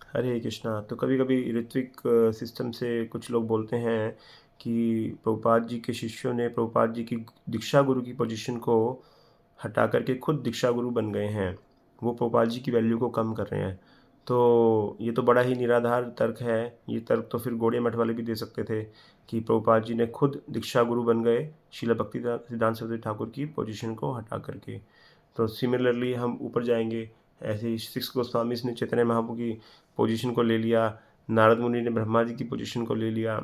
हरे कृष्णा। तो कभी कभी ऋत्विक सिस्टम से कुछ लोग बोलते हैं कि प्रभुपाद जी के शिष्यों ने प्रभुपाद जी की दीक्षा गुरु की पोजीशन को हटा करके खुद दीक्षा गुरु बन गए हैं। वो प्रभुपाद जी की वैल्यू को कम कर रहे हैं। तो ये तो बड़ा ही निराधार तर्क है। ये तर्क तो फिर गौड़िया मठ वाले भी दे सकते थे कि प्रभुपाद जी ने खुद दीक्षा गुरु बन गए शिला भक्ति सिद्धांत सरस्वती ठाकुर की पोजीशन को हटा करके। तो सिमिलरली हम ऊपर जाएंगे, ऐसे ही सिक्स गोस्वामी ने चैतन्य महाप्रभु की पोजीशन को ले लिया, नारद मुनि ने ब्रह्मा जी की पोजीशन को ले लिया।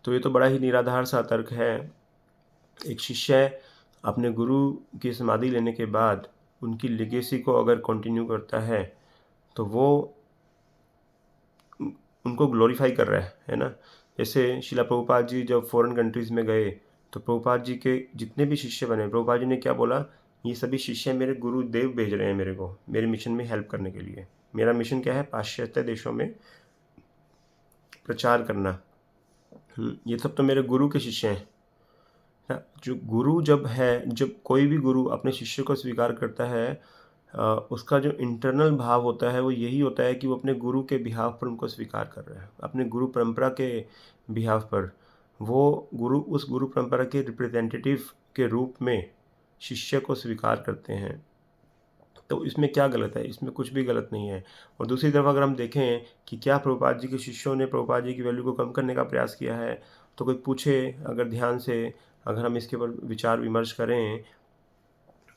तो ये तो बड़ा ही निराधार सा तर्क है। एक शिष्य अपने गुरु की समाधि लेने के बाद उनकी लेगेसी को अगर कंटिन्यू करता है तो वो उनको ग्लोरीफाई कर रहा है ना। जैसे शिला प्रभुपाद जी जब फॉरेन कंट्रीज़ में गए तो प्रभुपाद जी के जितने भी शिष्य बने, प्रभुपाद जी ने क्या बोला, ये सभी शिष्य मेरे गुरुदेव भेज रहे हैं मेरे को मेरे मिशन में हेल्प करने के लिए। मेरा मिशन क्या है, पाश्चात्य देशों में प्रचार करना। ये सब तो मेरे गुरु के शिष्य हैं ना। जो गुरु जब है, जब कोई भी गुरु अपने शिष्य को स्वीकार करता है, उसका जो इंटरनल भाव होता है वो यही होता है कि वो अपने गुरु के बिहाफ पर उनको स्वीकार कर रहा है, अपने गुरु परंपरा के बिहाफ पर। वो गुरु उस गुरु परंपरा के रिप्रेजेंटेटिव के रूप में शिष्य को स्वीकार करते हैं। तो इसमें क्या गलत है? इसमें कुछ भी गलत नहीं है। और दूसरी तरफ अगर हम देखें कि क्या प्रभुपाद जी के शिष्यों ने प्रभुपाद जी की वैल्यू को कम करने का प्रयास किया है, तो कोई पूछे अगर ध्यान से, अगर हम इसके ऊपर विचार विमर्श करें,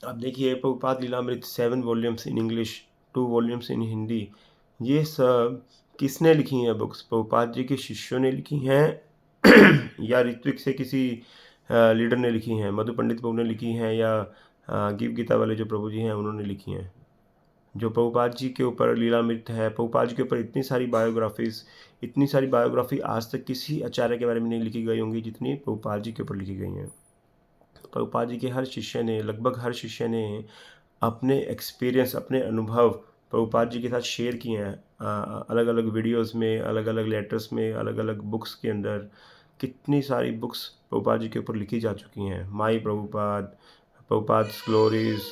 अब देखिए Prabhupada Lilamrita 7 volumes in English, 2 volumes in Hindi, ये सब किसने लिखी हैं बुक्स? प्रभुपाद जी के शिष्यों ने लिखी हैं या ऋत्विक से किसी लीडर ने लिखी हैं, मधु पंडित प्रभु ने लिखी हैं, या गिव गीता वाले जो प्रभु जी हैं उन्होंने लिखी हैं? जो प्रभुपाद जी के ऊपर लीलामृत है, प्रभुपाद जी के ऊपर इतनी सारी बायोग्राफी आज तक किसी आचार्य के बारे में नहीं लिखी गई होंगी जितनी प्रभुपाद जी के ऊपर लिखी गई हैं। प्रभुपाद जी के हर शिष्य ने, लगभग हर शिष्य ने अपने एक्सपीरियंस, अपने अनुभव प्रभुपाद जी के साथ शेयर किए हैं, अलग अलग वीडियोस में, अलग अलग लेटर्स में, अलग अलग बुक्स के अंदर। कितनी सारी बुक्स प्रभुपाद जी के ऊपर लिखी जा चुकी हैं। माई प्रभुपाद, प्रभुपाद ग्लोरीज,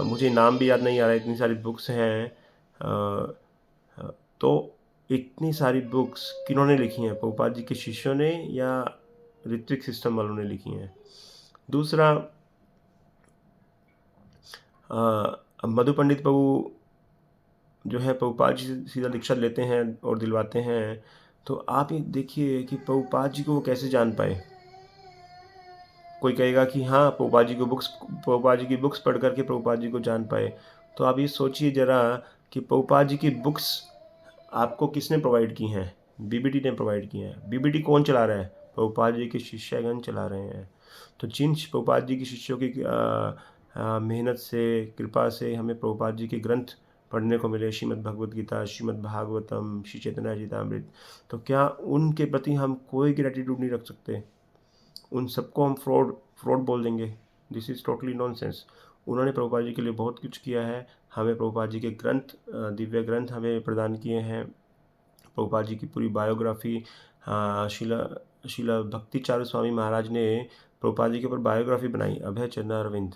मुझे नाम भी याद नहीं आ रहा, इतनी सारी बुक्स हैं। तो इतनी सारी बुक्स किन्होंने लिखी हैं? प्रभुपाद जी के शिष्यों ने या ऋत्विक सिस्टम वालों ने लिखी हैं? दूसरा, मधु पंडित प्रभु जो है प्रभुपाद जी से सीधा दीक्षा लेते हैं और दिलवाते हैं। तो आप ये देखिए कि प्रभुपाद जी को वो कैसे जान पाए। कोई कहेगा कि हाँ, प्रभुपाद जी की बुक्स पढ़ करके प्रभुपाद जी को जान पाए। तो आप ये सोचिए ज़रा कि प्रभुपाद जी की बुक्स आपको किसने प्रोवाइड की हैं? बीबीटी ने प्रोवाइड की हैं। बीबीटी कौन चला रहा है? प्रभुपाद जी के शिष्यगण चला रहे हैं। तो जिन प्रभुपाद जी के शिष्यों की मेहनत से, कृपा से हमें प्रभुपाद जी के ग्रंथ पढ़ने को मिले, श्रीमद् भगवद गीता, श्रीमद् भागवतम, श्री चैतन्य चरितामृत, तो क्या उनके प्रति हम कोई ग्रेटिट्यूड नहीं रख सकते? उन सबको हम फ्रॉड फ्रॉड बोल देंगे? This is totally nonsense. उन्होंने प्रभुपाद जी के लिए बहुत कुछ किया है। हमें प्रभुपाद जी के ग्रंथ, दिव्य ग्रंथ हमें प्रदान किए हैं। प्रभुपाद जी की पूरी बायोग्राफी, शिला शिला भक्ति चारू स्वामी महाराज ने प्रभुपाद जी के ऊपर बायोग्राफी बनाई, अभय चरण अरविंद।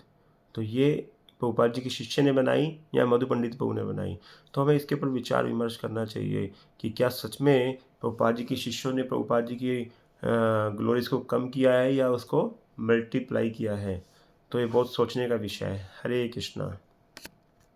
तो ये प्रभुपाद जी के शिष्य ने बनाई या मधु पंडित प्रभु ने बनाई? तो हमें इसके ऊपर विचार विमर्श करना चाहिए कि क्या सच में प्रभुपाद जी के शिष्यों ने प्रभुपाद जी की ग्लोरीज को कम किया है या उसको मल्टीप्लाई किया है? तो ये बहुत सोचने का विषय है। हरे कृष्णा।